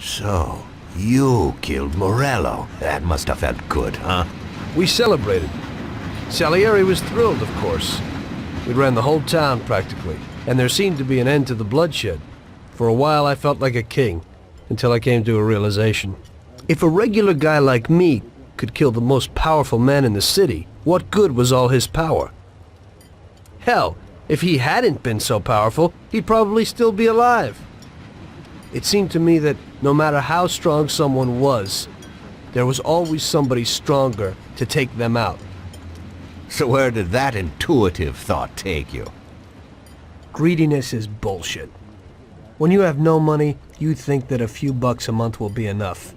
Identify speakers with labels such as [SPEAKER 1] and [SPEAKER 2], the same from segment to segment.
[SPEAKER 1] So, you killed Morello. That must have felt good, huh?
[SPEAKER 2] We celebrated. Salieri was thrilled, of course. We ran the whole town, practically, and there seemed to be an end to the bloodshed. For a while, I felt like a king, until I came to a realization. If a regular guy like me could kill the most powerful man in the city, what good was all his power? Hell, if he hadn't been so powerful, he'd probably still be alive. It seemed to me that no matter how strong someone was, there was always somebody stronger to take them out.
[SPEAKER 1] So where did that intuitive thought take you?
[SPEAKER 2] Greediness is bullshit. When you have no money, you think that a few bucks a month will be enough.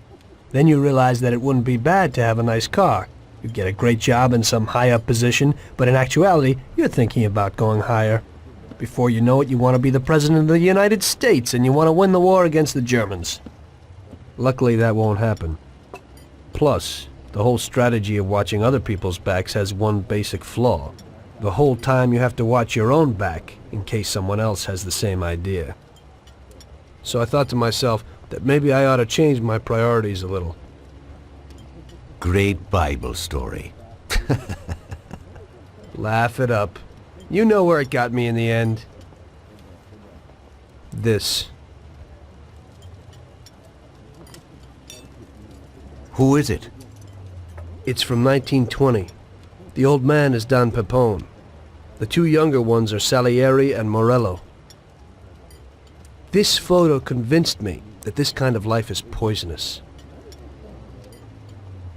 [SPEAKER 2] Then you realize that it wouldn't be bad to have a nice car. You get a great job in some high-up position, but in actuality, you're thinking about going higher. Before you know it, you want to be the President of the United States, and you want to win the war against the Germans. Luckily, that won't happen. Plus, the whole strategy of watching other people's backs has one basic flaw. The whole time you have to watch your own back, in case someone else has the same idea. So I thought to myself that maybe I ought to change my priorities a little.
[SPEAKER 1] Great Bible story.
[SPEAKER 2] Laugh it up. You know where it got me in the end. This.
[SPEAKER 1] Who is it?
[SPEAKER 2] It's from 1920. The old man is Don Pepone. The two younger ones are Salieri and Morello. This photo convinced me that this kind of life is poisonous.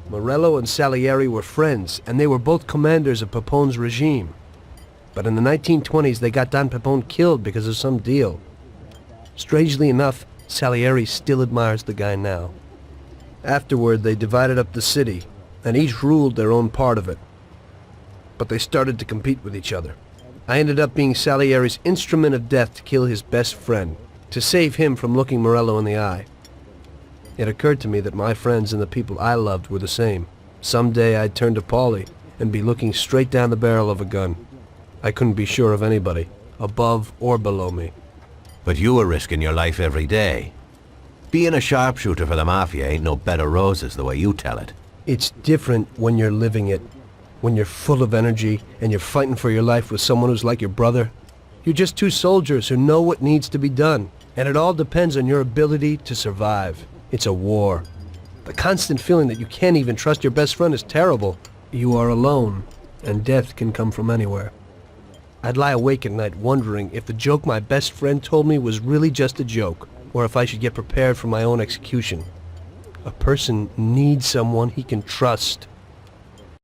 [SPEAKER 2] Morello and Salieri were friends, and they were both commanders of Pepone's regime. But in the 1920s, they got Don Pepone killed because of some deal. Strangely enough, Salieri still admires the guy now. Afterward, they divided up the city, and each ruled their own part of it. But they started to compete with each other. I ended up being Salieri's instrument of death to kill his best friend, to save him from looking Morello in the eye. It occurred to me that my friends and the people I loved were the same. Someday I'd turn to Paulie and be looking straight down the barrel of a gun. I couldn't be sure of anybody, above or below me.
[SPEAKER 1] But you were risking your life every day. Being a sharpshooter for the Mafia ain't no bed of roses the way you tell it.
[SPEAKER 2] It's different when you're living it. When you're full of energy and you're fighting for your life with someone who's like your brother. You're just two soldiers who know what needs to be done, and it all depends on your ability to survive. It's a war. The constant feeling that you can't even trust your best friend is terrible. You are alone, and death can come from anywhere. I'd lie awake at night wondering if the joke my best friend told me was really just a joke, or if I should get prepared for my own execution. A person needs someone he can trust.